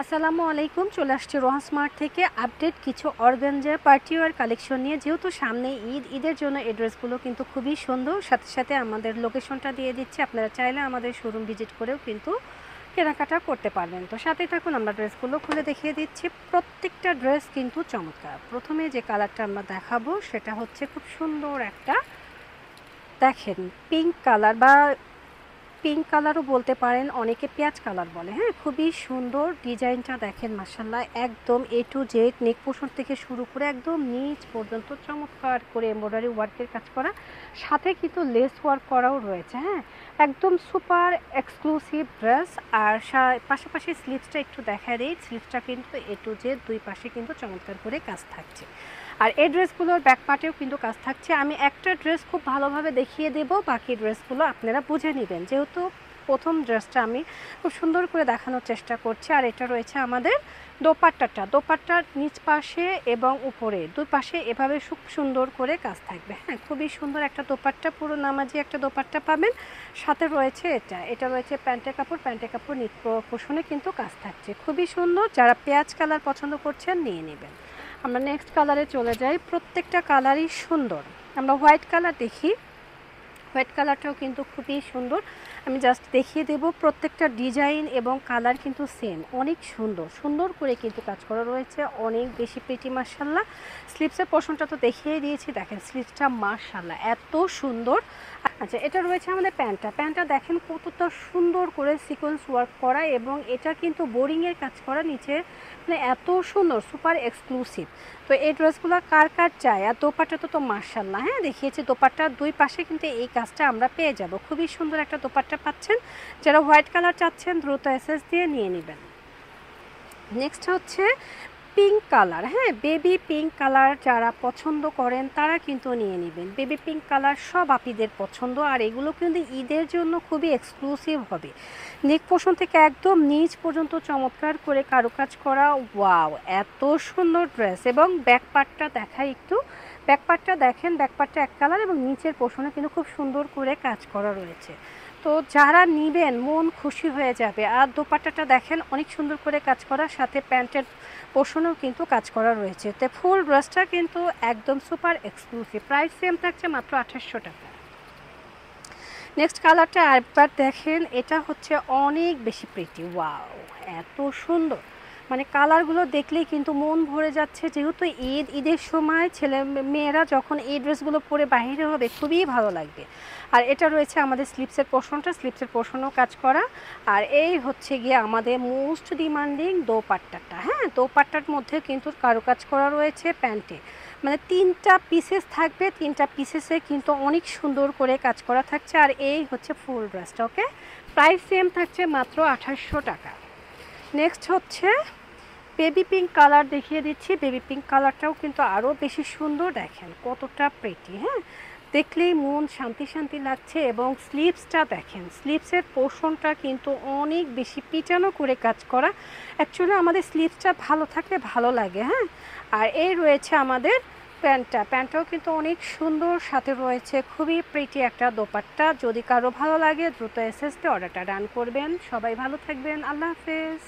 আসসালামু আলাইকুম। চলে আসছি রোহান স্মার্ট থেকে আপডেট কিছু অর্গানজার পার্টি ওয়্যার কালেকশন নিয়ে। যেহেতু সামনে ঈদের জন্য এই ড্রেসগুলো কিন্তু খুবই সুন্দর। সাথে সাথে আমাদের লোকেশনটা দিয়ে দিচ্ছি, আপনারা চাইলে আমাদের শোরুম ভিজিট করেও কিন্তু কেনাকাটা করতে পারবেন। তো সাথে থাকুন, আমরা ড্রেসগুলো খুলে দেখিয়ে দিচ্ছি। প্রত্যেকটা ড্রেস কিন্তু চমৎকার। প্রথমে যে কালারটা আমরা দেখাবো সেটা হচ্ছে খুব সুন্দর একটা, দেখেন, পিঙ্ক কালার বা পিঙ্ক কালারও বলতে পারেন, অনেকে পেঁয়াজ কালার বলে। হ্যাঁ, খুবই সুন্দর ডিজাইনটা দেখেন, মাশাআল্লাহ। একদম এ টু জেড নেক পোর্শন থেকে শুরু করে একদম নিচ পর্যন্ত চমৎকার করে এমব্রয়ডারি ওয়ার্কের কাজ করা, সাথে কিন্তু লেস ওয়ার্ক করাও রয়েছে। হ্যাঁ, একদম সুপার এক্সক্লুসিভ ড্রেস। আর পাশাপাশি স্লিভসটা একটু দেখা দিই। স্লিভসটা কিন্তু এ টু জেড দুই পাশে কিন্তু চমৎকার করে কাজ থাকছে। আর এই ড্রেসগুলোর ব্যাক পার্টেও কিন্তু কাজ থাকছে। আমি একটা ড্রেস খুব ভালোভাবে দেখিয়ে দেব, বাকি ড্রেসগুলো আপনারা বুঝে নেবেন, যেহেতু প্রথম ড্রেসটা আমি খুব সুন্দর করে দেখানোর চেষ্টা করছি। আর এটা রয়েছে আমাদের দোপাট্টার নিচ পাশে এবং উপরে দুই পাশে এভাবে খুব সুন্দর করে কাজ থাকবে। হ্যাঁ, খুবই সুন্দর একটা দোপাট্টা, পুরো নামাজি একটা দোপাট্টা পাবেন। সাথে রয়েছে এটা রয়েছে প্যান্টের কাপড় নিট পোষণে কিন্তু কাজ থাকছে, খুবই সুন্দর। যারা পেঁয়াজ কালার পছন্দ করছেন নিয়ে নেবেন। আমরা নেক্সট কালারে চলে যাই। প্রত্যেকটা কালারই সুন্দর। আমরা হোয়াইট কালার দেখি। হোয়াইট কালারটাও কিন্তু খুবই সুন্দর। আমি জাস্ট দেখিয়ে দেব, প্রত্যেকটা ডিজাইন এবং কালার কিন্তু সেম, অনেক সুন্দর সুন্দর করে কিন্তু কাজ করা রয়েছে, অনেক বেশি প্রিটি মাশাআল্লাহ। স্লিভসের পোর্শনটা তো দেখিয়ে দিয়েছি, দেখেন স্লিভসটা মাশাআল্লাহ এত সুন্দর। আচ্ছা, এটা রয়েছে আমাদের প্যান্টটা দেখেন কতটা সুন্দর করে সিকোয়েন্স ওয়ার্ক করা, এবং এটা কিন্তু বোরিংয়ের কাজ করা নিচে, মানে এত সুন্দর, সুপার এক্সক্লুসিভ। তো এই ড্রেসগুলো কার কার চাই। আর দোপাট্টা তো মাশাআল্লাহ, হ্যাঁ দেখিয়েছি, দোপাট্টার দুই পাশে কিন্তু এই কাজটা আমরা পেয়ে যাব। খুবই সুন্দর একটা দোপাট্টা পাচ্ছেন। যারা হোয়াইট কালার চাচ্ছেন দ্রুত এসএস দিয়ে নিয়ে নেবেন। নেক্সট হচ্ছে পিঙ্ক কালার। হ্যাঁ, বেবি পিঙ্ক কালার যারা পছন্দ করেন তারা কিন্তু নিয়ে নেবেন। বেবি পিঙ্ক কালার সব আপিদের পছন্দ, আর এগুলো কিন্তু ঈদের জন্য খুবই এক্সক্লুসিভ হবে। নেক পোর্শন থেকে একদম নিচ পর্যন্ত চমৎকার করে কারুকাজ করা। ওয়াও, এত সুন্দর ড্রেস। এবং ব্যাক পার্টটা দেখাই একটু। ব্যাক পার্টটা দেখেন, ব্যাক পার্টটা এক কালার এবং নিচের পোর্শনে কিন্তু খুব সুন্দর করে কাজ করা রয়েছে। তো যারা নিবেন মন খুশি হয়ে যাবে। আর দোপাট্টাটা দেখেন অনেক সুন্দর করে কাজ করা, সাথে প্যান্টের পোর্শনেও কিন্তু কাজ করা রয়েছে। তো ফুল ড্রেসটা কিন্তু একদম সুপার এক্সক্লুসিভ। প্রাইস সেম থাকছে মাত্র 2800 টাকা। নেক্সট কালারটা আরেকবার দেখেন, এটা হচ্ছে অনেক বেশি প্রিটি। ওয়াও, এত সুন্দর, মানে কালারগুলো দেখলেই কিন্তু মন ভরে যাচ্ছে। যেহেতু ঈদের সময় ছেলে মেয়েরা যখন এই ড্রেসগুলো পরে বাইরে হবে খুবই ভালো লাগবে। আর এটা রয়েছে আমাদের স্লিভসের পোর্শনও কাজ করা। আর এই হচ্ছে গিয়ে আমাদের মোস্ট ডিমান্ডিং দোপাট্টাটা। হ্যাঁ, দোপাট্টার মধ্যে কিন্তু কারুকাজ করা রয়েছে প্যান্টে, মানে তিনটা পিসেস থাকবে, তিনটা পিসেসে কিন্তু অনেক সুন্দর করে কাজ করা থাকছে। আর এই হচ্ছে ফুল ড্রেসটা। ওকে, প্রাইস সেম থাকছে মাত্র 2800 টাকা। নেক্সট হচ্ছে বেবি পিঙ্ক কালার দেখিয়ে দিচ্ছি। বেবি পিঙ্ক কালারটাও কিন্তু আরও বেশি সুন্দর, দেখেন কতটা প্রিটি। হ্যাঁ, দেখলেই মন শান্তি শান্তি লাগছে। এবং স্লিভসটা দেখেন, স্লিভসের পোর্শনটা কিন্তু অনেক বেশি পিটানো করে কাজ করা। অ্যাকচুয়ালি আমাদের স্লিভসটা ভালো থাকলে ভালো লাগে। হ্যাঁ, আর এই রয়েছে আমাদের প্যান্টটাও কিন্তু অনেক সুন্দর, সাথে রয়েছে খুবই প্রিটি একটা দোপাট্টা। যদি কারো ভালো লাগে দ্রুত এসএসতে অর্ডারটা ডান করবেন। সবাই ভালো থাকবেন, আল্লাহ হাফেজ।